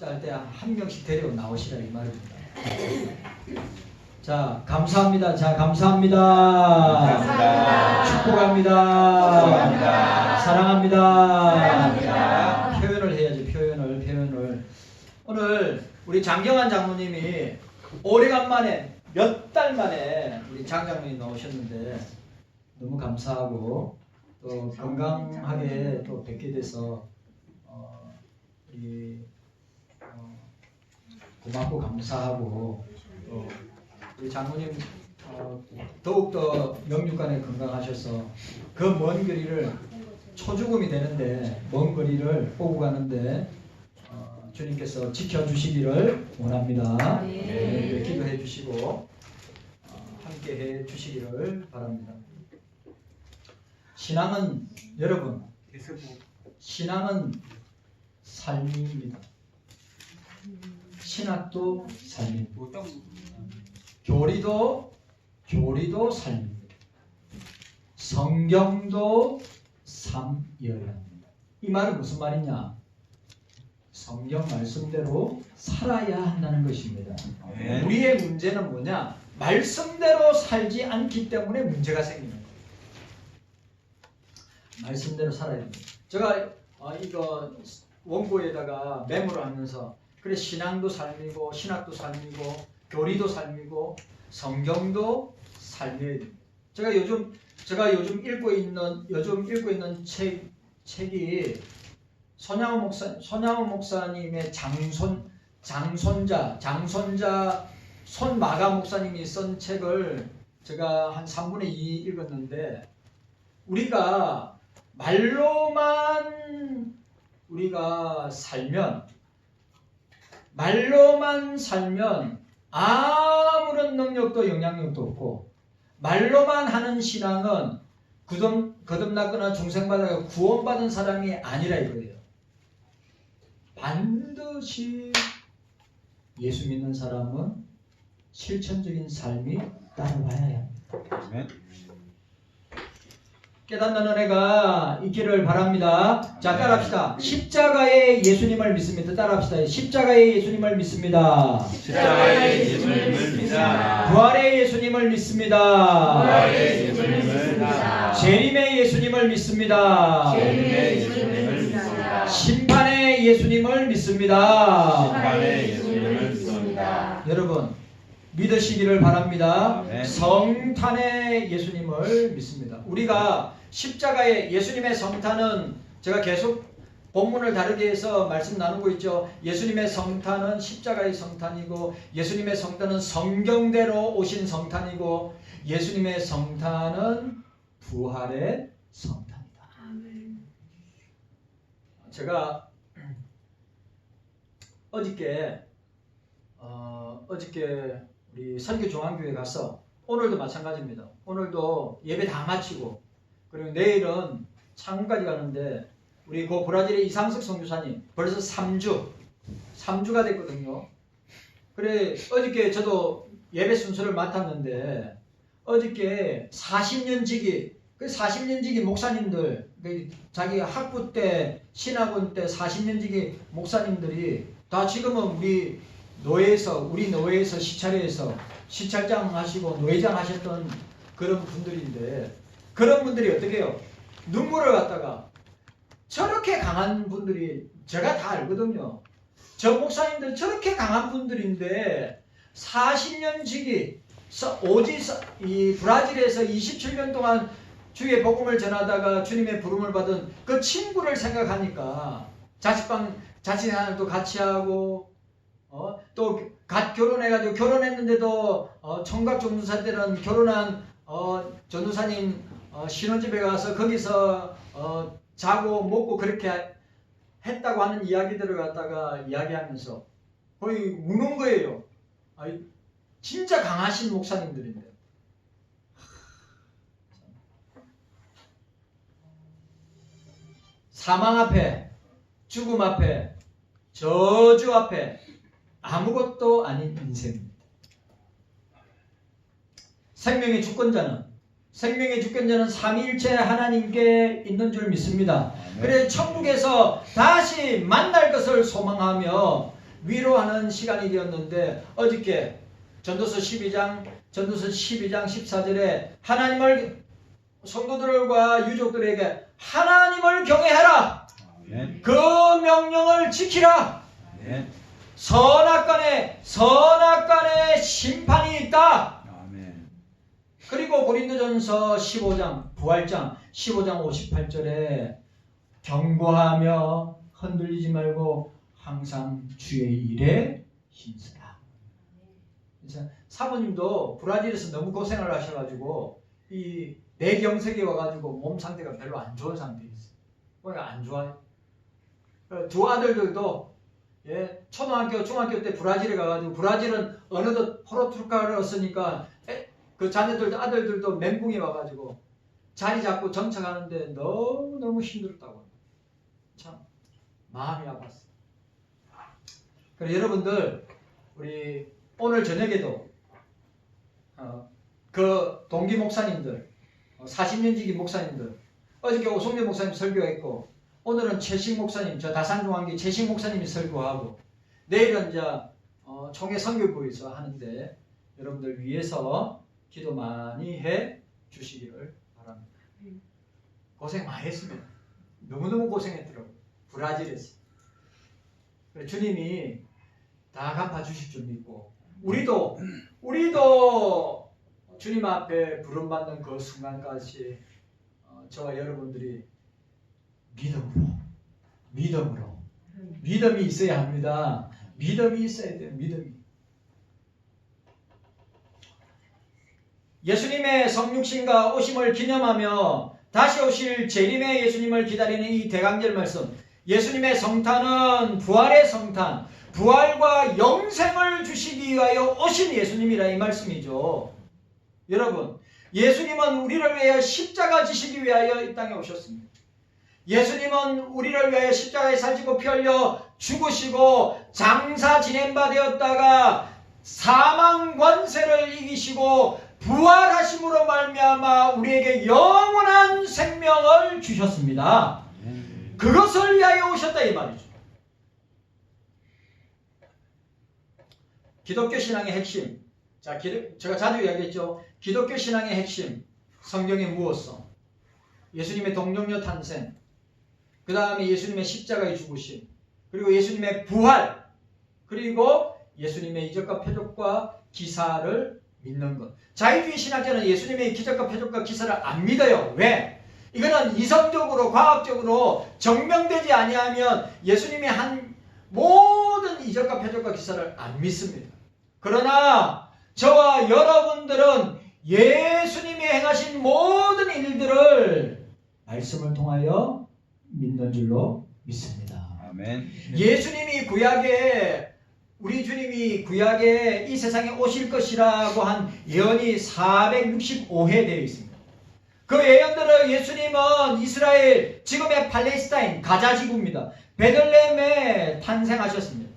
할 때 한 명씩 데리고 나오시라 이 말입니다. 자, 감사합니다. 자, 감사합니다. 감사합니다. 축복합니다. 축복합니다. 사랑합니다. 사랑합니다. 표현을 해야지, 표현을. 오늘 우리 장경환 장로님이 오래간만에 몇 달 만에 우리 장 장로님 나오셨는데 너무 감사하고 또 건강하게 또 뵙게 돼서 우리 고맙고 감사하고 또 우리 장로님 더욱더 영육간에 건강하셔서 그 먼 거리를 초죽음이 되는데 먼 거리를 오고 가는데 주님께서 지켜주시기를 원합니다. 네, 기도해 주시고 함께 해 주시기를 바랍니다. 신앙은 여러분, 신앙은 삶입니다. 신학도 삶입니다. 교리도 삶입니다. 성경도 삶이어야 합니다. 이 말은 무슨 말이냐? 성경 말씀대로 살아야 한다는 것입니다. 네. 우리의 문제는 뭐냐? 말씀대로 살지 않기 때문에 문제가 생기는 거예요. 말씀대로 살아야 됩니다. 제가 이거 원고에다가 메모를 하면서 그래 읽도 삶이고 신학도 삶이고 교리도 삶이고 성경도 삶이어야 됩니다. 제가 요즘 읽고 있는 책이 손양호 목사님의 장손자 손마가 목사님이 쓴 책을 제가 한 3분의 2 읽었는데 우리가 말로만 살면 아무런 능력도 영향력도 없고 말로만 하는 신앙은 거듭났거나 중생받아 구원받은 사람이 아니라 이거예요. 반드시 예수 믿는 사람은 실천적인 삶이 따라와야 합니다. 깨닫는 은혜가 있기를 바랍니다. 자, 따라합시다. 십자가의 예수님을 믿습니다. 따라합시다. 십자가의 예수님을 믿습니다. 십자가의 예수님을 믿습니다. 부활의 예수님을 믿습니다. 부활의 예수님을 믿습니다. 재림의 예수님을 믿습니다. 재림의 예수님을 믿습니다. 심판의 예수님을 믿습니다. 심판의 예수님을 믿습니다. 여러분 믿으시기를 바랍니다. 아멘. 성탄의 예수님을 믿습니다. 우리가 십자가의 예수님의 성탄은 제가 계속 본문을 다르게 해서 말씀 나누고 있죠. 예수님의 성탄은 십자가의 성탄이고 예수님의 성탄은 성경대로 오신 성탄이고 예수님의 성탄은 부활의 성탄이다. 제가 어저께 우리 선교중앙교회 가서 오늘도 마찬가지입니다. 오늘도 예배 다 마치고 그리고 내일은 창원까지 가는데 우리 그 브라질의 이상석 선교사님 벌써 3주가 됐거든요. 그래 어저께 저도 예배 순서를 맡았는데 어저께 40년 지기 그 40년 지기 목사님들 자기 학부 때 신학원 때 40년 지기 목사님들이 다 지금은 우리 노예에서 시찰장 하시고 노회장 하셨던 그런 분들인데 그런 분들이 어떻게 해요? 눈물을 갖다가 저렇게 강한 분들이 제가 다 알거든요. 저 목사님들 저렇게 강한 분들인데 40년 지기 이 브라질에서 27년 동안 주의 복음을 전하다가 주님의 부름을 받은 그 친구를 생각하니까 자취생활도 같이 하고 또 갓 결혼해가지고 결혼했는데도 청각 전도사 때는 결혼한 전도사님 신혼집에 가서 거기서 자고 먹고 그렇게 했다고 하는 이야기들을 갖다가 이야기하면서 거의 우는 거예요. 진짜 강하신 목사님들인데 사망 앞에 죽음 앞에 저주 앞에 아무것도 아닌 인생입니다. 생명의 주권자는 삼위일체 하나님께 있는 줄 믿습니다. 그래서 천국에서 다시 만날 것을 소망하며 위로하는 시간이 되었는데 어저께 전도서 12장 14절에 하나님을 성도들과 유족들에게 하나님을 경외하라. 아멘. 그 명령을 지키라. 아멘. 선악간에 심판이 있다. 아멘. 그리고 고린도전서 15장 부활장 15장 58절에 경고하며 흔들리지 말고 항상 주의 일에 힘쓰라. 그래서 사모님도 브라질에서 너무 고생을 하셔가지고 이 뇌경색이 와가지고 몸 상태가 별로 안 좋은 상태에 있어요. 그러니까 안 좋아요. 두 아들들도 초등학교, 중학교 때 브라질에 가가지고 브라질은 어느덧 포르투갈을 썼으니까 그 자녀들도 아들들도 멘붕이 와가지고 자리 잡고 정착하는데 너무너무 힘들었다고. 참 마음이 아팠어요. 그래서 여러분들 우리 오늘 저녁에도 그 동기 목사님들 40년 지기 목사님들 어저께 오성재 목사님 설교했고 오늘은 최식 목사님 저 다산중앙교 최식 목사님이 설교하고 내일은 이제 총회 선교부에서 하는데 여러분들 위해서 기도 많이 해 주시기를 바랍니다. 고생 많이 했습니다. 너무너무 고생했더라고요. 브라질에서. 주님이 다 갚아주실 줄 믿고 우리도 주님 앞에 부름받는 그 순간까지 저와 여러분들이 믿음이 있어야 합니다. 믿음이 있어야 돼요. 믿음이. 예수님의 성육신과 오심을 기념하며 다시 오실 재림의 예수님을 기다리는 이 대강절 말씀, 예수님의 성탄은 부활의 성탄, 부활과 영생을 주시기 위하여 오신 예수님이라 이 말씀이죠. 여러분, 예수님은 우리를 위하여 십자가 지시기 위하여 이 땅에 오셨습니다. 예수님은 우리를 위하여 십자가에 살찌고 피 흘려 죽으시고 장사 지낸 바 되었다가 사망 권세를 이기시고 부활하심으로 말미암아 우리에게 영원한 생명을 주셨습니다. 그것을 위하여 오셨다 이 말이죠. 기독교 신앙의 핵심. 자, 제가 자주 이야기했죠. 기독교 신앙의 핵심. 성경의 무엇성. 예수님의 동정녀 탄생. 그 다음에 예수님의 십자가의 죽으심. 그리고 예수님의 부활. 그리고 예수님의 이적과 표적과 기사를 믿는 것. 자유주의 신학자는 예수님의 기적과 표적과 기사를 안 믿어요. 왜? 이거는 이성적으로 과학적으로 증명되지 아니하면 예수님이 한 모든 이적과 표적과 기사를 안 믿습니다. 그러나 저와 여러분들은 예수님이 행하신 모든 일들을 말씀을 통하여 믿는 줄로 믿습니다. 아멘. 예수님이 우리 주님이 구약에 이 세상에 오실 것이라고 한 예언이 465회 되어 있습니다. 그 예언들을 예수님은 이스라엘, 지금의 팔레스타인, 가자 지구입니다. 베들레헴에 탄생하셨습니다.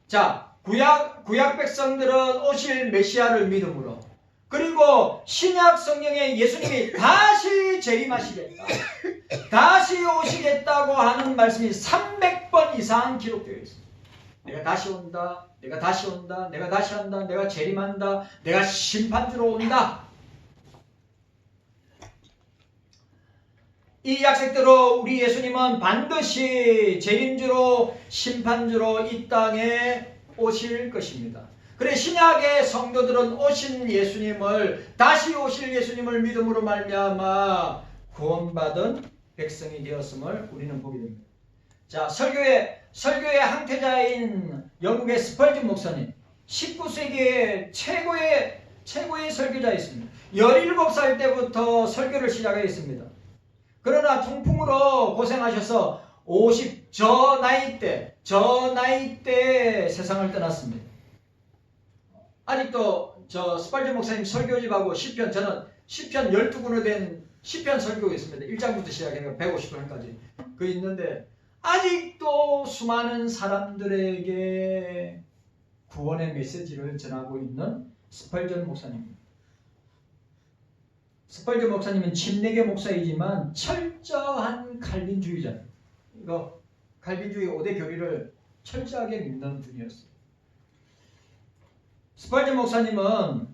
자, 구약 백성들은 오실 메시아를 믿음으로, 그리고 신약 성경에 예수님이 다시 재림하시겠다, 다시 오시겠다고 하는 말씀이 300번 이상 기록되어 있습니다. 내가 다시 온다, 내가 다시 온다, 내가 다시 한다, 내가 재림한다, 내가 심판주로 온다. 이 약속대로 우리 예수님은 반드시 재림주로 심판주로 이 땅에 오실 것입니다. 그래 신약의 성도들은 오신 예수님을, 다시 오실 예수님을 믿음으로 말미암아 구원받은 백성이 되었음을 우리는 보게 됩니다. 자, 설교의 항태자인 영국의 스펄전 목사님, 19세기의 최고의 설교자였습니다. 17살 때부터 설교를 시작했습니다. 그러나 통풍으로 고생하셔서 저 나이 때 세상을 떠났습니다. 아직도 저 스펄전 목사님 설교집하고 시편, 저는 시편 12권으로 된 시편 설교가 있습니다. 1장부터 시작해서 150권까지 그 있는데 아직도 수많은 사람들에게 구원의 메시지를 전하고 있는 스펄전 목사님입니다. 스펄전 목사님은 침례교 목사이지만 철저한 칼빈주의자입니다. 이거 칼빈주의 5대 교리를 철저하게 믿는 분이었어요. 스펄전 목사님은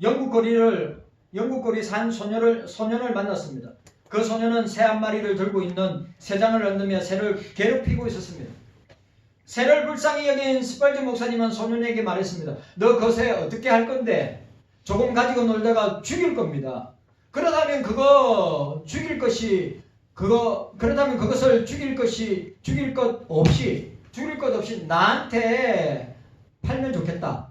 영국거리 산 소년을 만났습니다. 그 소년은 새 한 마리를 들고 있는 새장을 얹으며 새를 괴롭히고 있었습니다. 새를 불쌍히 여긴 스펄전 목사님은 소년에게 말했습니다. 너 그 새 어떻게 할 건데? 조금 가지고 놀다가 죽일 겁니다. 그렇다면 그것을 죽일 것 없이 나한테 팔면 좋겠다.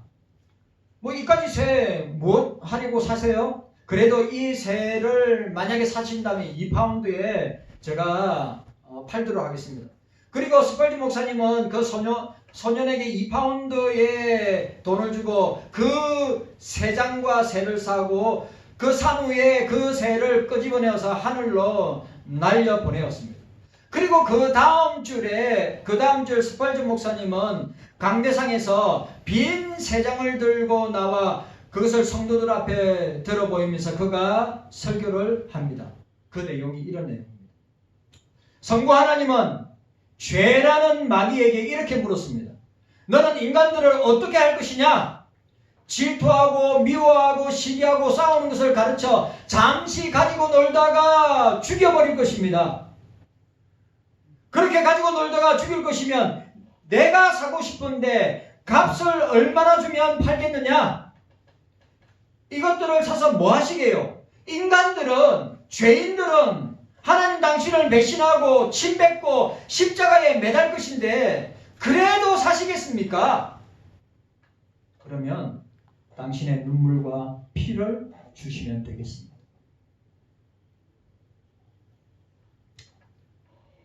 뭐 이까지 새 무엇 하려고 사세요? 그래도 이 새를 만약에 사신다면 2파운드에 제가 팔도록 하겠습니다. 그리고 스펄전 목사님은 그 소년에게 2파운드의 돈을 주고 그 새장과 새를 사고 그 산 후에 그 새를 끄집어내어서 하늘로 날려보내었습니다. 그리고 그 다음 줄 스펄전 목사님은 강대상에서 빈 새장을 들고 나와 그것을 성도들 앞에 들어 보이면서 그가 설교를 합니다. 그 내용이 이런 내용입니다. 성부 하나님은 죄라는 마귀에게 이렇게 물었습니다. 너는 인간들을 어떻게 할 것이냐? 질투하고 미워하고 시기하고 싸우는 것을 가르쳐 잠시 가지고 놀다가 죽여버릴 것입니다. 그렇게 가지고 놀다가 죽일 것이면 내가 사고 싶은데 값을 얼마나 주면 팔겠느냐? 이것들을 사서 뭐 하시게요? 인간들은, 죄인들은 하나님 당신을 배신하고 침뱉고 십자가에 매달 것인데 그래도 사시겠습니까? 그러면 당신의 눈물과 피를 주시면 되겠습니다.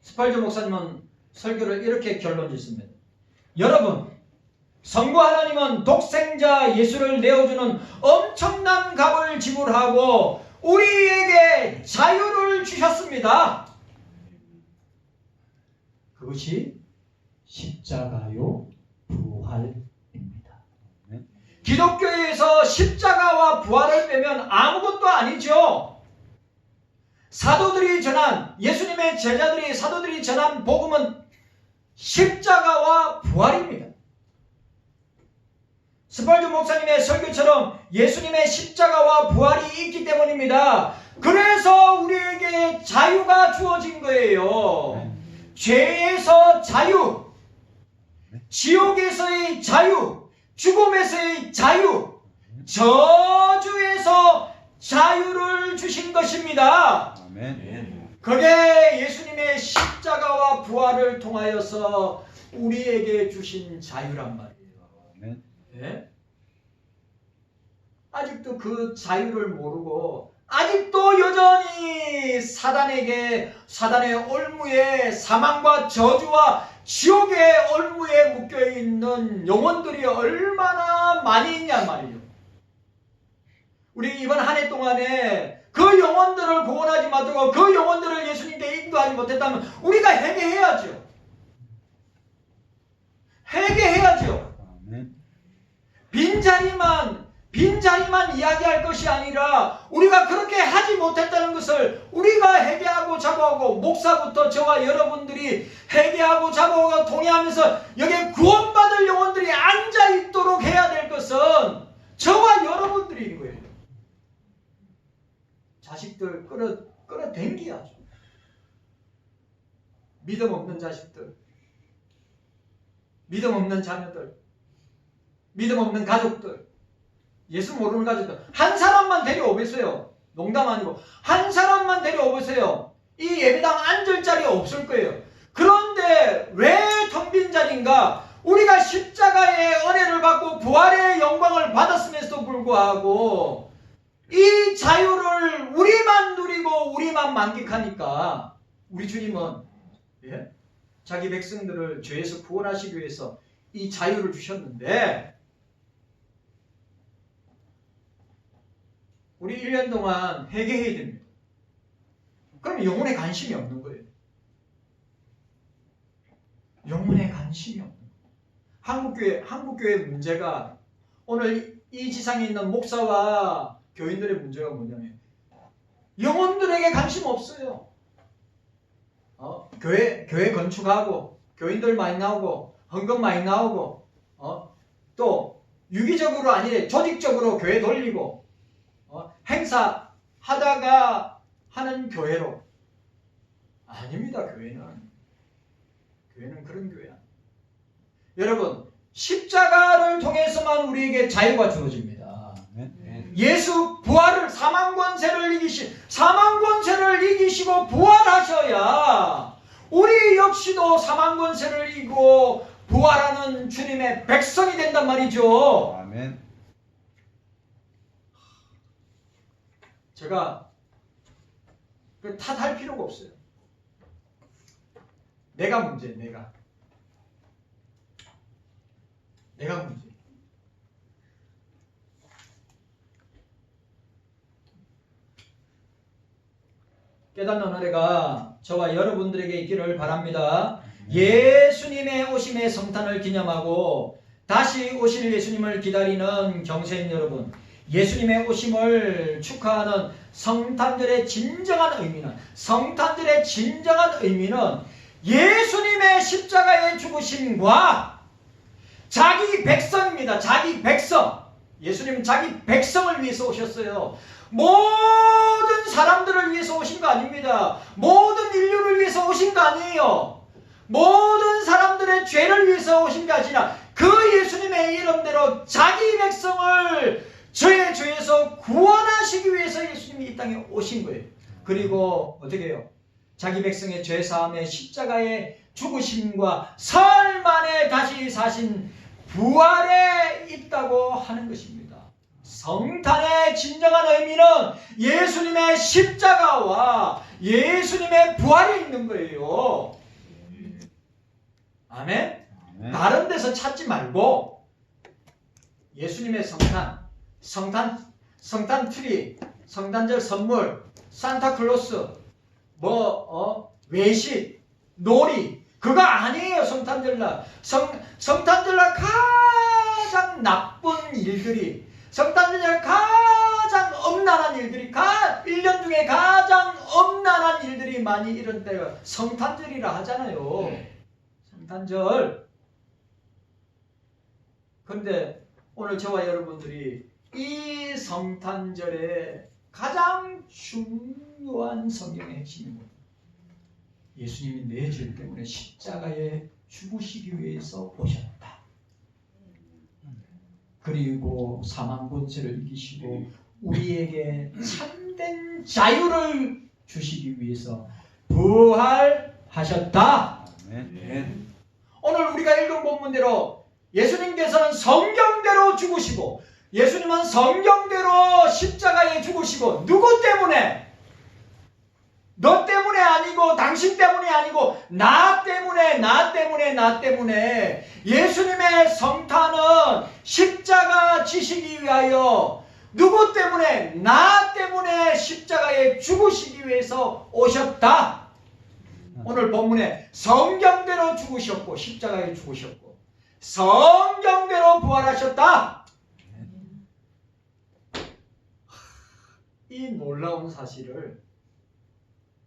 스펄전 목사님은 설교를 이렇게 결론 짓습니다. 여러분, 성부 하나님은 독생자 예수를 내어주는 엄청난 값을 지불하고 우리에게 자유를 주셨습니다. 그것이 십자가요 부활입니다. 기독교에서 십자가와 부활을 빼면 아무것도 아니죠. 예수님의 제자들이 사도들이 전한 복음은 십자가와 부활입니다. 스펄전 목사님의 설교처럼 예수님의 십자가와 부활이 있기 때문입니다. 그래서 우리에게 자유가 주어진 거예요. 죄에서 자유, 지옥에서의 자유, 죽음에서의 자유, 저주에서 자유를 주신 것입니다. 아멘. 그게 예수님의 십자가와 부활을 통하여서 우리에게 주신 자유란 말이에요. 아멘. 예? 아직도 그 자유를 모르고 아직도 여전히 사단의 올무에 사망과 저주와 지옥의 올무에 묶여있는 영혼들이 얼마나 많이 있냐 말이에요. 우리 이번 한 해 동안에 그 영혼들을 구원하지 못하고 그 영혼들을 예수님께 인도하지 못했다면 우리가 회개해야죠. 회개해야죠. 아멘. 빈자리만 이야기할 것이 아니라 우리가 그렇게 하지 못했다는 것을 우리가 회개하고 자복하고 목사부터 저와 여러분들이 회개하고 자복하고 동의하면서 여기에 구원받을 영혼들이 앉아있도록 해야 될 것은 저와 여러분들인 거예요. 자식들 끌어당겨야죠. 믿음 없는 자식들, 믿음 없는 자녀들, 믿음 없는 가족들, 예수 모르는 가족들 한 사람만 데려오세요. 농담 아니고 한 사람만 데려오세요. 이 예배당 앉을 자리 없을 거예요. 그런데 왜 텅 빈 자리인가? 우리가 십자가의 은혜를 받고 부활의 영광을 받았음에도 불구하고 이 자유를 우리만 누리고 우리만 만끽하니까 우리 주님은 자기 백성들을 죄에서 구원하시기 위해서 이 자유를 주셨는데 우리 1년 동안 회개해야 됩니다. 그럼 영혼에 관심이 없는 거예요. 영혼에 관심이 없는 거예요. 한국교회 문제가 오늘 이 지상에 있는 목사와 교인들의 문제가 뭐냐면 영혼들에게 관심 없어요. 교회 건축하고 교인들 많이 나오고 헌금 많이 나오고 또 유기적으로 아니래 조직적으로 교회 돌리고 행사 하다가 하는 교회로 아닙니다. 교회는 그런 교회야. 여러분 십자가를 통해서만 우리에게 자유가 주어집니다. 예수 부활을 사망 권세를 이기시고 부활하셔야 우리 역시도 사망 권세를 이기고 부활하는 주님의 백성이 된단 말이죠. 아멘. 제가 탓할 필요가 없어요. 내가 문제, 내가 문제. 깨닫는 은혜가 저와 여러분들에게 있기를 바랍니다. 예수님의 오심의 성탄을 기념하고 다시 오실 예수님을 기다리는 경세인 여러분, 예수님의 오심을 축하하는 성탄절의 진정한 의미는 예수님의 십자가의 죽으심과 자기 백성입니다. 자기 백성. 예수님은 자기 백성을 위해서 오셨어요. 모든 사람들을 위해서 오신 거 아닙니다. 모든 인류를 위해서 오신 거 아니에요. 모든 사람들의 죄를 위해서 오신 게 아니라 그 예수님의 이름대로 자기 백성을 저의 죄에서 구원하시기 위해서 예수님이 이 땅에 오신 거예요. 그리고 어떻게 해요? 자기 백성의 죄사함의 십자가의 죽으심과 사흘 만에 다시 사신 부활에 있다고 하는 것입니다. 성탄의 진정한 의미는 예수님의 십자가와 예수님의 부활에 있는 거예요. 아멘? 다른 데서 찾지 말고 예수님의 성탄 트리, 성탄절 선물, 산타클로스, 외식, 놀이, 그거 아니에요. 성탄절날. 성탄절날 가장 나쁜 일들이, 성탄절날 가장 엄난한 일들이, 1년 중에 가장 엄난한 일들이 많이 일어날 때가 성탄절이라 하잖아요. 성탄절. 그런데 오늘 저와 여러분들이 이 성탄절에 가장 중요한 성경의 핵심이 뭐예요? 예수님이 내 죄 때문에 십자가에 죽으시기 위해서 오셨다. 그리고 사망 권세를 이기시고 우리에게 참된 자유를 주시기 위해서 부활하셨다. 아멘. 오늘 우리가 읽은 본문대로 예수님께서는 성경대로 죽으시고, 예수님은 성경대로 십자가에 죽으시고, 누구 때문에? 너 때문에 아니고, 당신 때문에 아니고, 나 때문에 예수님의 성탄은 십자가 지시기 위하여, 누구 때문에? 나 때문에 십자가에 죽으시기 위해서 오셨다. 오늘 본문에 성경대로 죽으셨고 십자가에 죽으셨고 성경대로 부활하셨다. 이 놀라운 사실을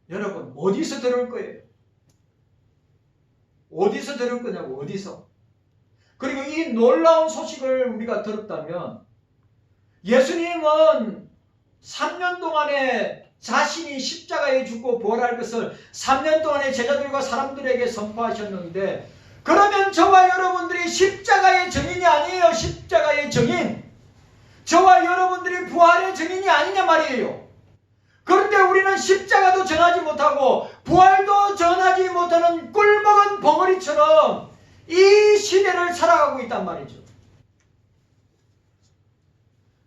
여러분 어디서 들을 거예요? 어디서 들을 거냐고. 어디서? 그리고 이 놀라운 소식을 우리가 들었다면 예수님은 3년 동안에 자신이 십자가에 죽고 부활할 것을 3년 동안에 제자들과 사람들에게 선포하셨는데, 그러면 저와 여러분들이 십자가의 증인이 아니에요. 십자가의 증인. 저와 여러분들이 부활의 증인이 아니냐 말이에요. 그런데 우리는 십자가도 전하지 못하고 부활도 전하지 못하는 꿀먹은 벙어리처럼 이 시대를 살아가고 있단 말이죠.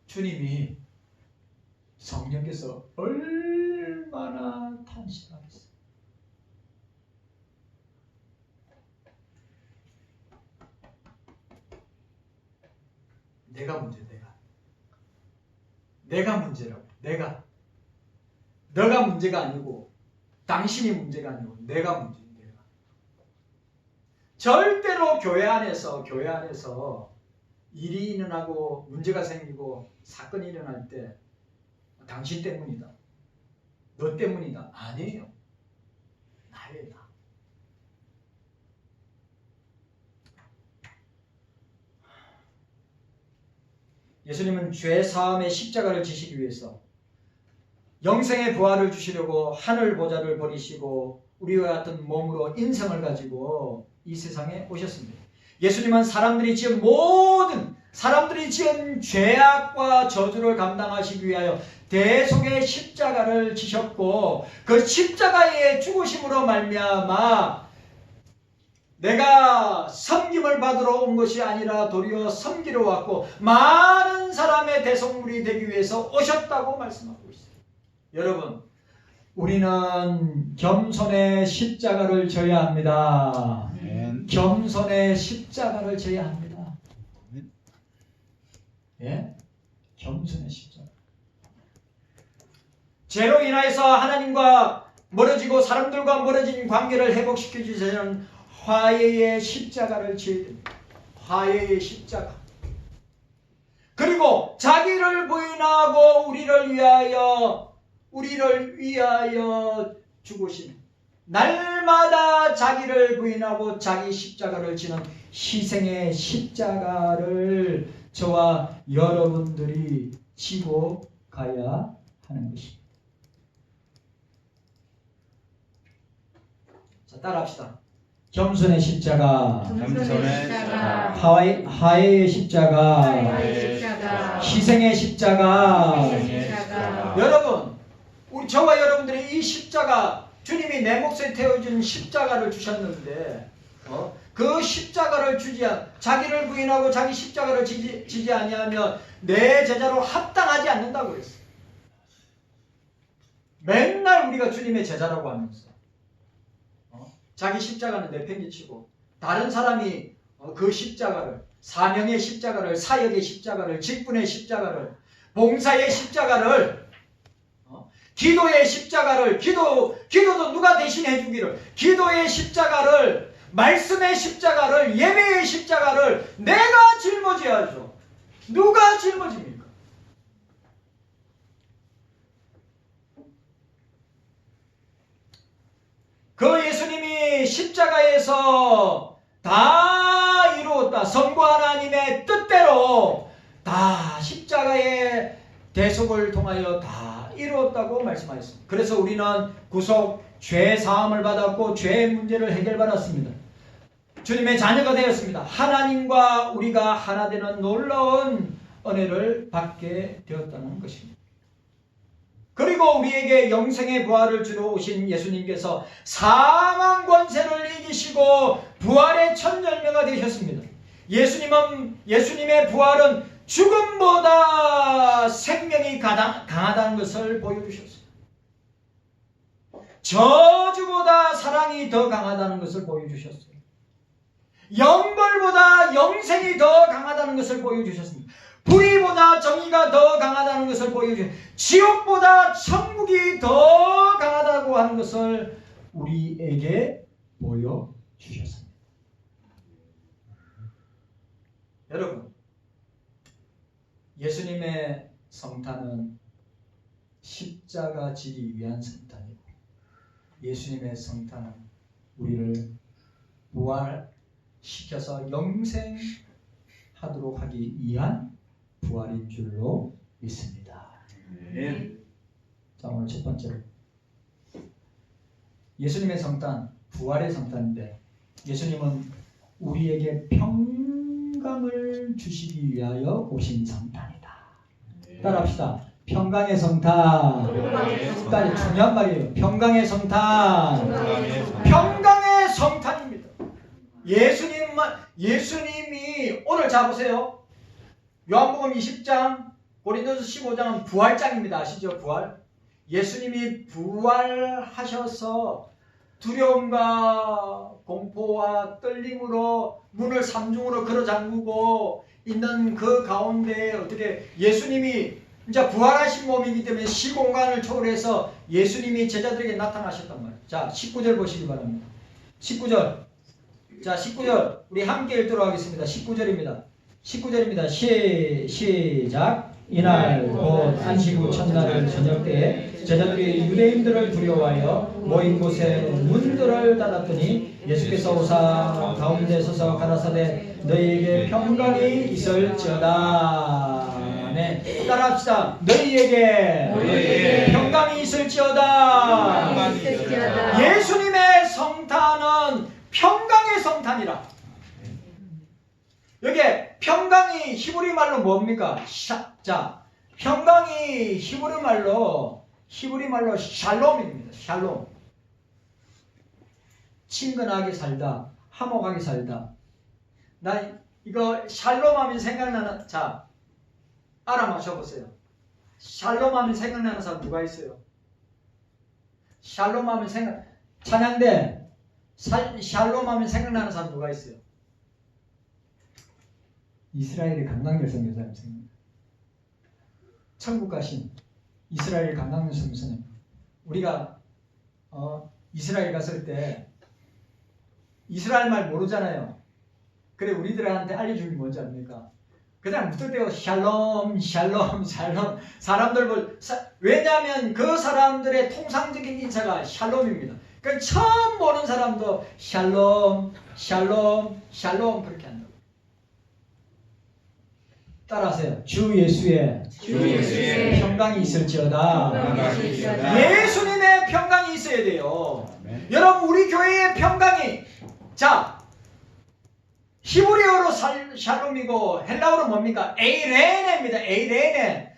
주님이 성령께서 얼마나 탄식하겠어요. 내가 문제, 내가 문제라고. 너가 문제가 아니고, 당신이 문제가 아니고, 내가 문제예요. 내가. 절대로 교회 안에서 일이 일어나고 문제가 생기고 사건이 일어날 때 당신 때문이다, 너 때문이다. 아니에요. 나예요. 예수님은 죄 사함의 십자가를 지시기 위해서 영생의 부활을 주시려고 하늘 보좌를 버리시고 우리와 같은 몸으로 인성을 가지고 이 세상에 오셨습니다. 예수님은 사람들이 지은 죄악과 저주를 감당하시기 위하여 대속의 십자가를 지셨고 그 십자가의 죽으심으로 말미암아 내가 섬김을 받으러 온 것이 아니라 도리어 섬기러 왔고 많은 사람의 대속물이 되기 위해서 오셨다고 말씀하고 있어요. 여러분, 우리는 겸손의 십자가를 져야 합니다. 겸손의 십자가를 져야 합니다. 예? 겸손의 십자가. 죄로 인하여서 하나님과 멀어지고 사람들과 멀어진 관계를 회복시켜 주시는 화해의 십자가를 지어야 됩니다. 화해의 십자가. 그리고 자기를 부인하고 우리를 위하여 죽으시는, 날마다 자기를 부인하고 자기 십자가를 지는 희생의 십자가를 저와 여러분들이 지고 가야 하는 것입니다. 자, 따라합시다. 겸손의 십자가, 화해의 십자가, 희생의 십자가. 여러분, 저와 여러분들이 이 십자가, 주님이 내 몫에 태워준 십자가를 주셨는데 그 십자가를 자기를 부인하고 자기 십자가를 지지 아니하면 내 제자로 합당하지 않는다고 그랬어요. 맨날 우리가 주님의 제자라고 하면서 자기 십자가는 내팽개치고 다른 사람이 그 십자가를, 사명의 십자가를, 사역의 십자가를, 직분의 십자가를, 봉사의 십자가를, 기도의 십자가를, 기도도 누가 대신해 주기를, 기도의 십자가를, 말씀의 십자가를, 예배의 십자가를 내가 짊어져야죠. 누가 짊어집니까? 그 예수님이 십자가에서 다 이루었다. 성부 하나님의 뜻대로 다 십자가의 대속을 통하여 다 이루었다고 말씀하셨습니다. 그래서 우리는 구속, 죄 사함을 받았고 죄의 문제를 해결받았습니다. 주님의 자녀가 되었습니다. 하나님과 우리가 하나 되는 놀라운 은혜를 받게 되었다는 것입니다. 그리고 우리에게 영생의 부활을 주러 오신 예수님께서 사망 권세를 이기시고 부활의 첫 열매가 되셨습니다. 예수님의 부활은 죽음보다 생명이 강하다는 것을 보여주셨습니다. 저주보다 사랑이 더 강하다는 것을 보여주셨어요. 영벌보다 영생이 더 강하다는 것을 보여주셨습니다. 불의보다 정의가 더 강하다는 것을 보여주셨습니다. 지옥보다 천국이 더 강하다고 하는 것을 우리에게 보여주셨습니다. 여러분, 예수님의 성탄은 십자가 지기 위한 성탄이고, 예수님의 성탄은 우리를 부활시켜서 영생하도록 하기 위한 부활인 줄로 믿습니다. 자, 오늘 첫 번째로 예수님의 성탄, 부활의 성탄인데 예수님은 우리에게 평강을 주시기 위하여 오신 성탄이다. 따라합시다. 평강의 성탄. 일단 중요한 말이에요. 평강의 성탄. 평강의 성탄입니다. 예수님이 오늘 자 보세요. 요한복음 20장, 고린도서 15장은 부활장입니다. 아시죠? 부활. 예수님이 부활하셔서 두려움과 공포와 떨림으로 문을 삼중으로 걸어 잠그고 있는 그 가운데 어떻게 예수님이 이제 부활하신 몸이기 때문에 시공간을 초월해서 예수님이 제자들에게 나타나셨단 말이에요. 자, 19절 보시기 바랍니다. 19절. 자, 19절. 우리 함께 읽도록 하겠습니다. 19절입니다. 시작. 이날 곧 안식 후 첫날 저녁 때에 제자들이 유대인들을 두려워하여 모인 곳에 문들을 닫았더니 예수께서 오사 가운데 서서 가라사대 너희에게 평강이 있을지어다. 아멘. 따라합시다. 너희에게 평강이 있을지어다. 평강이 있을지어다. 예수님의 성탄은 평강의 성탄이라. 여기 평강이 히브리 말로 뭡니까? 자, 평강이 히브리 말로 샬롬입니다. 샬롬. 친근하게 살다, 화목하게 살다. 나 이거 샬롬 하면 생각나는, 자, 알아맞혀 보세요. 샬롬 하면 생각나는 사람 누가 있어요? 샬롬 하면 찬양대 샬롬 하면 생각나는 사람 누가 있어요? 이스라엘의 강강열 선교사님 생각납니다. 천국 가신 이스라엘 강강열 선교사님. 우리가 이스라엘 갔을 때 이스라엘 말 모르잖아요. 그래 우리들한테 알려준 게 뭔지 압니까? 그냥 붙을 때요 샬롬 샬롬 샬롬 사람들 왜냐하면 그 사람들의 통상적인 인사가 샬롬입니다. 그러니까 처음 보는 사람도 샬롬 샬롬 샬롬 그렇게 한다고. 따라하세요. 주 예수의 평강이 있을지어다. 예수님의 평강이 있어야 돼요. 여러분 우리 교회의 평강이 자 히브리어로 샬롬이고 헬라어로 뭡니까? 에이레네입니다. 에이레네.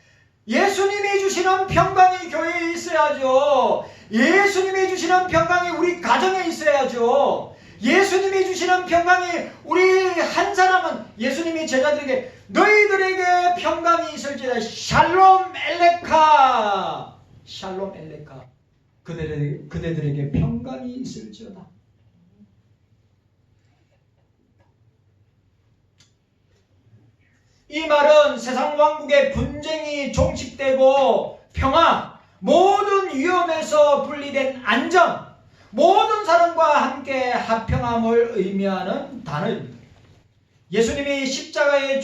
예수님이 주시는 평강이 교회에 있어야죠. 예수님이 주시는 평강이 우리 가정에 있어야죠. 예수님이 주시는 평강이 우리 한 사람은 예수님이 제자들에게 너희들에게 평강이 있을지어다. 샬롬 엘레카. 샬롬 엘레카. 그대들에게 평강이 있을지어다. 이 말은 세상 왕국의 분쟁이 종식되고 평화, 모든 위험에서 분리된 안정, 모든 사람과 함께 화평함을 의미하는 단어입니다. 예수님이 십자가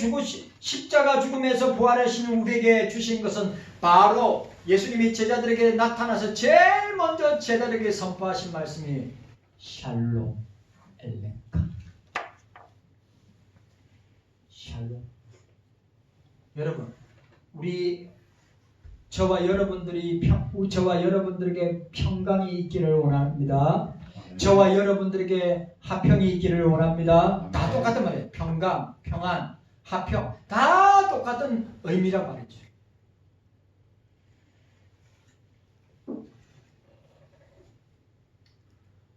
죽음에서 부활하시는 우리에게 주신 것은 바로 예수님이 제자들에게 나타나서 제일 먼저 제자들에게 선포하신 말씀이 샬롬 엘레카. 샬롬. 여러분, 저와 여러분들에게 평강이 있기를 원합니다. 저와 여러분들에게 화평이 있기를 원합니다. 다 똑같은 말이에요. 평강, 평안, 화평 다 똑같은 의미란 말이죠.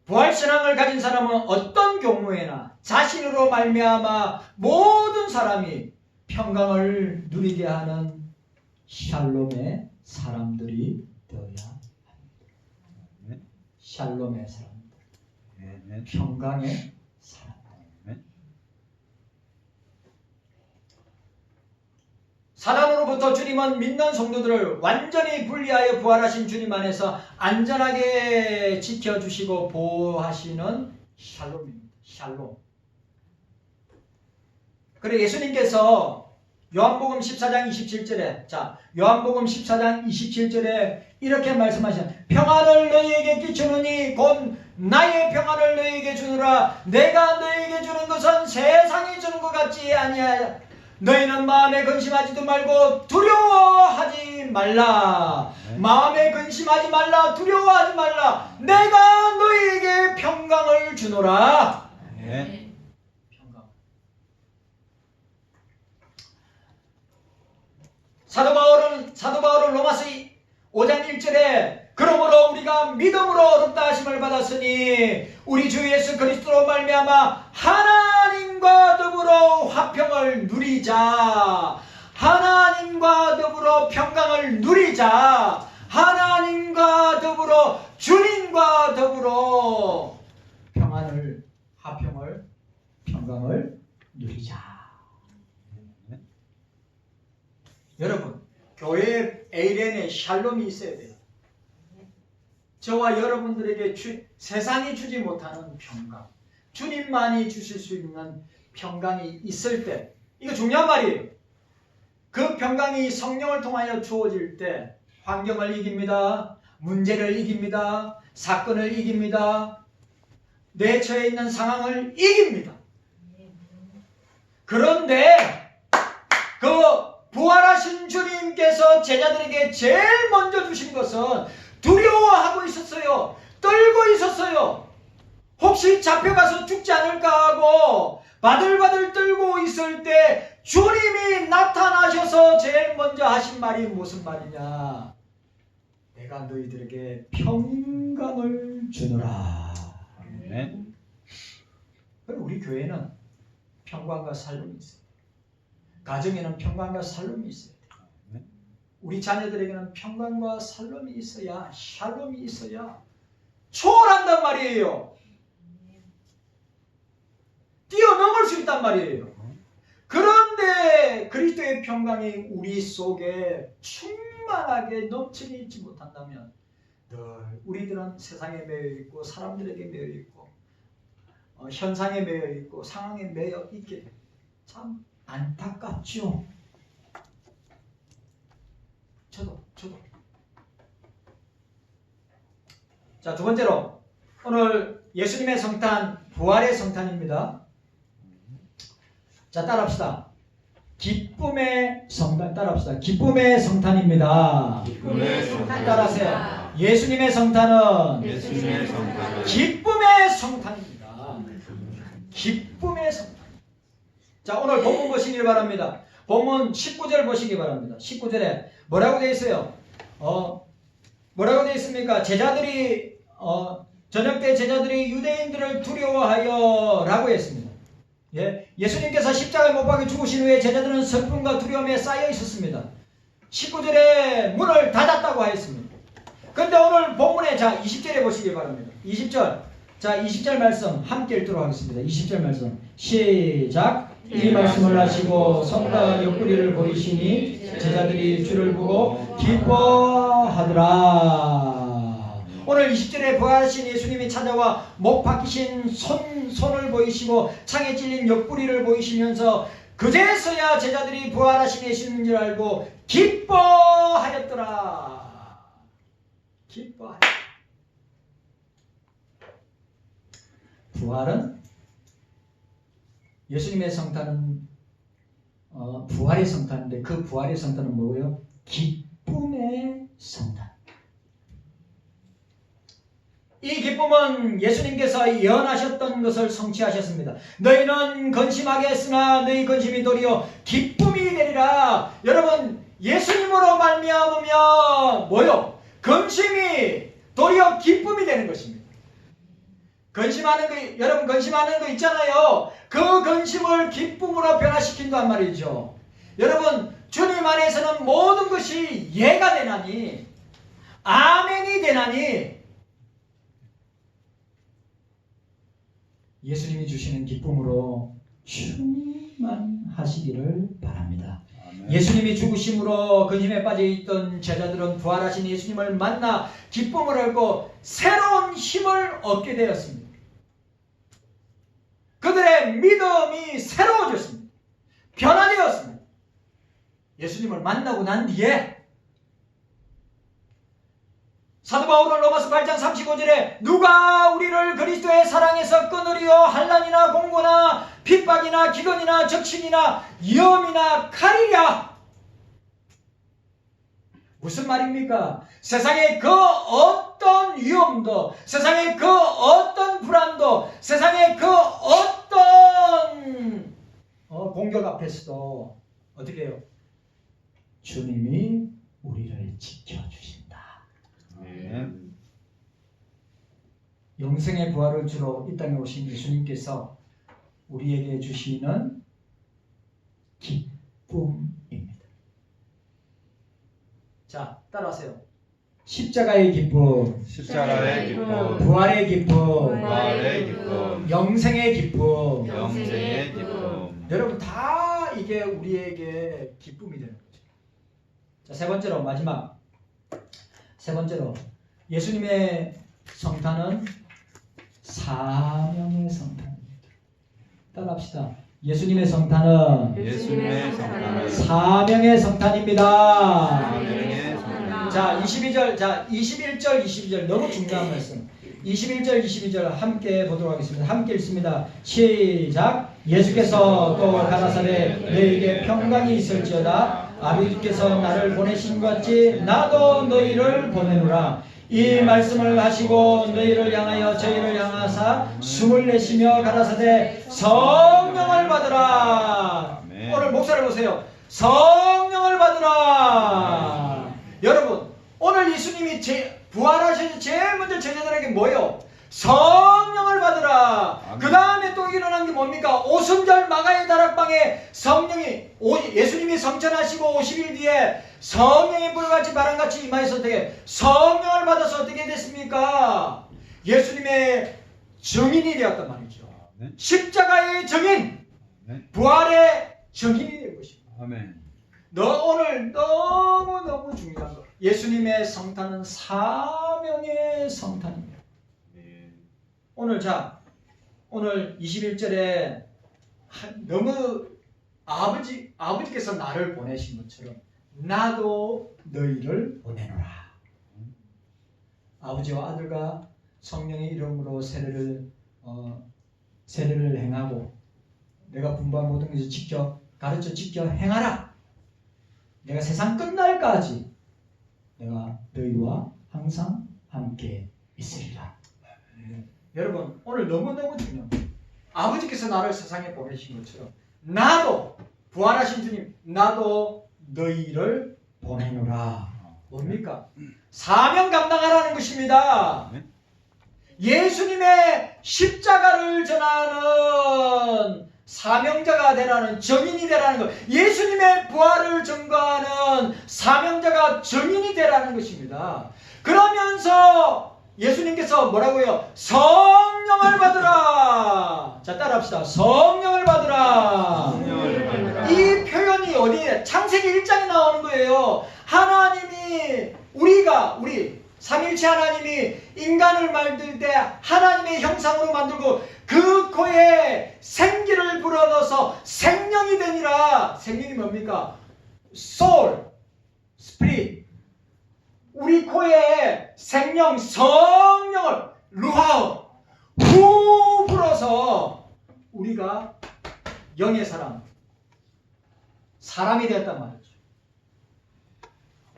부활신앙을 가진 사람은 어떤 경우에나 자신으로 말미암아 모든 사람이 평강을 누리게 하는 샬롬의 사람들이 되어야 합니다. 샬롬의 사람들, 평강의 사람들. 사단으로부터 주님은 믿는 성도들을 완전히 분리하여 부활하신 주님 안에서 안전하게 지켜주시고 보호하시는 샬롬입니다. 샬롬. 그래 예수님께서 요한복음 14장 27절에 요한복음 14장 27절에 이렇게 말씀하시는 평안을 너희에게 끼치노니 곧 나의 평안을 너희에게 주노라. 내가 너희에게 주는 것은 세상이 주는 것 같지 아니하여 너희는 마음에 근심하지도 말고 두려워하지 말라. 마음에 근심하지 말라. 두려워하지 말라. 내가 너희에게 평강을 주노라. 사도 바울은 로마서 5장 1절에 그러므로 우리가 믿음으로 어렵다 하심을 받았으니 우리 주 예수 그리스도로 말미암아 하나님과 더불어 화평을 누리자. 하나님과 더불어 평강을 누리자. 하나님과 더불어 주님과 더불어 평안을 화평을 평강을 누리자. 여러분, 교회에 에이렌에 샬롬이 있어야 돼요. 저와 여러분들에게 세상이 주지 못하는 평강, 주님만이 주실 수 있는 평강이 있을 때, 이거 중요한 말이에요. 그 평강이 성령을 통하여 주어질 때 환경을 이깁니다. 문제를 이깁니다. 사건을 이깁니다. 내 처해 있는 상황을 이깁니다. 그런데 그 부활하신 제자들에게 제일 먼저 주신 것은 두려워하고 있었어요. 떨고 있었어요. 혹시 잡혀가서 죽지 않을까 하고 바들바들 떨고 있을 때 주님이 나타나셔서 제일 먼저 하신 말이 무슨 말이냐? 내가 너희들에게 평강을 주노라. 아멘. 우리 교회는 평강과 살림이 있어요. 가정에는 평강과 살림이 있어요. 우리 자녀들에게는 평강과 살림이 있어야, 샬롬이 있어야 초월한단 말이에요. 뛰어넘을 수 있단 말이에요. 그런데 그리스도의 평강이 우리 속에 충만하게 넘치니 있지 못한다면 늘 우리들은 세상에 매여 있고 사람들에게 매여 있고 현상에 매여 있고 상황에 매여 있게 됩니다. 참 안타깝죠. 저도. 자, 두 번째로 오늘 예수님의 성탄, 부활의 성탄입니다. 자, 따라합시다. 기쁨의 성탄, 따라합시다. 기쁨의 성탄입니다. 기쁨의 성탄. 따라하세요. 예수님의 성탄은 예수님의 성탄은 기쁨의 성탄입니다. 기쁨의 성탄. 자, 오늘 본문 보시길 바랍니다. 본문 19절 보시기 바랍니다. 19절에 뭐라고 되어 있어요? 뭐라고 되어 있습니까? 제자들이 저녁 때 제자들이 유대인들을 두려워하여 라고 했습니다. 예수님께서 십자가에 못 박혀 죽으신 후에 제자들은 슬픔과 두려움에 쌓여 있었습니다. 19절에 문을 닫았다고 하였습니다. 그런데 오늘 본문에 자 20절에 보시기 바랍니다. 20절. 자 20절 말씀 함께 읽도록 하겠습니다. 20절 말씀 시작. 이 말씀을 하시고 손과 옆구리를 보이시니 제자들이 주를 보고 기뻐하더라. 오늘 20절에 부활하신 예수님이 찾아와 못 박히신 손을 보이시고 창에 찔린 옆구리를 보이시면서 그제서야 제자들이 부활하신 예수님인 줄 알고 기뻐하였더라. 기뻐하였더라. 부활은 예수님의 성탄은 부활의 성탄인데 그 부활의 성탄은 뭐예요? 기쁨의 성탄. 이 기쁨은 예수님께서 예언하셨던 것을 성취하셨습니다. 너희는 근심하게 했으나 너희 근심이 도리어 기쁨이 되리라. 여러분 예수님으로 말미암으면 뭐요? 근심이 도리어 기쁨이 되는 것입니다. 근심하는 거, 여러분 근심하는 거 있잖아요. 그 근심을 기쁨으로 변화시킨단 말이죠. 여러분 주님 안에서는 모든 것이 예가 되나니 아멘이 되나니 예수님이 주시는 기쁨으로 충만하시기를 바랍니다. 아멘. 예수님이 죽으심으로 근심에 빠져있던 제자들은 부활하신 예수님을 만나 기쁨을 얻고 새로운 힘을 얻게 되었습니다. 그들의 믿음이 새로워졌습니다. 변화되었습니다. 예수님을 만나고 난 뒤에 사도 바울은 로마서 8장 35절에 누가 우리를 그리스도의 사랑에서 끊으리요 환난이나 공고나 핍박이나 기근이나 적신이나 위험이나 칼이랴. 무슨 말입니까? 세상의 그 어떤 위험도 세상의 그 어떤 불안도 세상의 그 어떤 공격 앞에서도 어떻게 해요? 주님이 우리를 지켜주신다. 영생의 부활을 주러 이 땅에 오신 예수님께서 우리에게 주시는 기쁨입니다. 자, 따라하세요. 십자가의 기쁨, 십자가의 기쁨, 부활의 기쁨, 부활의 기쁨, 영생의 기쁨, 영생의 기쁨. 여러분 다 이게 우리에게 기쁨이 되는 거죠. 자, 세 번째로 마지막. 세 번째로 예수님의 성탄은 사명의 성탄입니다. 따라합시다. 예수님의 성탄은 사명의 성탄입니다. 사명의 성탄. 자, 21절, 22절 너무 중요한 말씀. 21절, 22절 함께 보도록 하겠습니다. 함께 읽습니다. 시작. 예수께서 또 가라사대 너희에게 평강이 있을지어다. 아버지께서 나를 보내신 것 같이 나도 너희를 보내노라. 이 말씀을 하시고 너희를 향하여 저희를 향하사 숨을 내쉬며 가라사대 성령을 받으라. 아멘. 오늘 목사를 보세요. 성령을 받으라. 여러분, 오늘 예수님이 부활하셔서 제일 먼저 제자들에게 뭐예요? 성령을 받으라. 아멘. 그 다음에 또 일어난 게 뭡니까? 오순절 마가의 다락방에 성령이 예수님이 성천하시고 50일 뒤에 성령의 불같이 바람같이 임하여서 어떻게 성령을 받아서 어떻게 됐습니까? 예수님의 증인이 되었단 말이죠. 아멘. 십자가의 증인, 아멘. 부활의 증인이 된 것입니다. 아멘. 오늘 너무너무 중요한 거. 예수님의 성탄은 사명의 성탄입니다. 네. 오늘 오늘 21절에 너무 아버지께서 나를 보내신 것처럼 나도 너희를 보내노라. 아버지와 아들과 성령의 이름으로 세례를 행하고 내가 분부한 모든 것을 지켜 가르쳐 지켜 행하라. 내가 세상 끝날까지 내가 너희와 항상 함께 있으리라. 여러분, 오늘 너무너무 중요합니다. 아버지께서 나를 세상에 보내신 것처럼 나도 부활하신 주님 나도 너희를 보내노라. 뭡니까? 사명 감당하라는 것입니다. 예수님의 십자가를 전하는 사명자가 되라는, 증인이 되라는 것. 예수님의 부활을 증거하는 사명자가 증인이 되라는 것입니다. 그러면서 예수님께서 뭐라고요? 성령을 받으라. 자, 따라합시다. 성령을 받으라. 성령을 받으라. 이 표현이 어디에? 창세기 1장에 나오는 거예요. 하나님이 우리 삼일체 하나님이 인간을 만들 때 하나님의 형상으로 만들고 그 코에 생기를 불어넣어서 생명이 되니라. 생명이 뭡니까? soul, spirit. 우리 코에 생명, 성령을 루하우 후 불어서 우리가 영의 사람이 되었단 말이죠.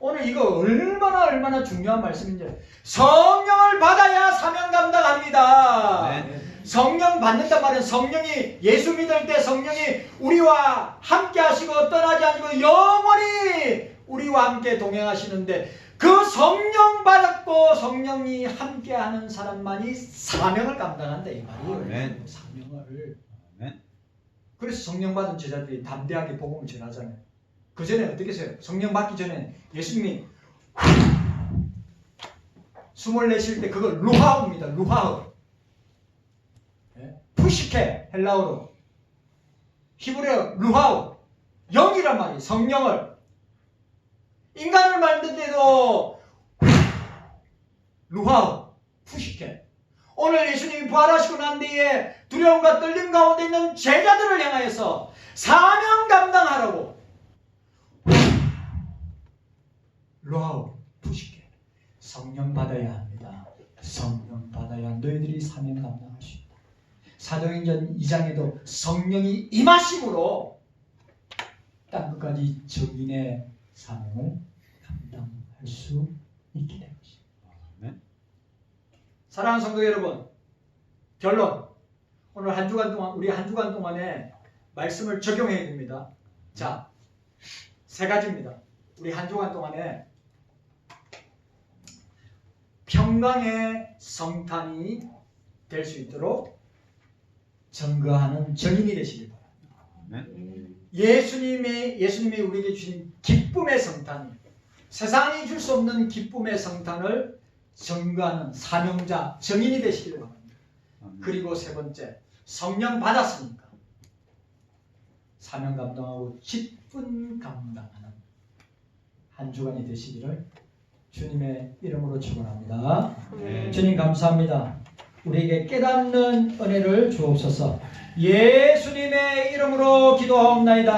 오늘 이거 얼마나 중요한 말씀인지. 성령을 받아야 사명 감당합니다. 네. 성령 받는단 말은 성령이 예수 믿을 때 성령이 우리와 함께 하시고 떠나지 않고 영원히 우리와 함께 동행하시는데 그 성령 받았고 성령이 함께하는 사람만이 사명을 감당한다 이 말이에요. 아멘. 사명을. 아멘. 그래서 성령 받은 제자들이 담대하게 복음을 전하잖아요. 그 전에 어떻게 했어요? 성령 받기 전에 예수님이 숨을 내쉴 때 그걸 루하우입니다. 루하우. 푸시케 헬라어로. 히브리어 루하우. 영이란 말이에요. 성령을. 인간을 만들 때도 루하우. 푸시케. 오늘 예수님이 부활하시고 난 뒤에 두려움과 떨림 가운데 있는 제자들을 향하여서 사명 감당하라고 루하우 푸시케. 성령 받아야 합니다. 성령 받아야 너희들이 사명 감당할 수 있다. 사도행전 2장에도 성령이 임하심으로 땅끝까지 증인의 사명을 감당할 수 있게 된 것입니다. 사랑하는 성도 여러분, 결론. 오늘 한 주간 동안 우리 한 주간 동안에 말씀을 적용해야 됩니다. 자, 세 가지입니다. 우리 한 주간 동안에 평강의 성탄이 될 수 있도록 증거하는 증인이 되시길 바랍니다. 예수님이 우리에게 주신 기쁨의 성탄, 세상이 줄 수 없는 기쁨의 성탄을 증거하는 사명자, 증인이 되시길 바랍니다. 그리고 세 번째, 성령 받았으니까 사명 감당하고 기쁨 감당하는 한 주간이 되시기를 주님의 이름으로 축원합니다. 주님 감사합니다. 우리에게 깨닫는 은혜를 주옵소서. 예수님의 이름으로 기도하옵나이다.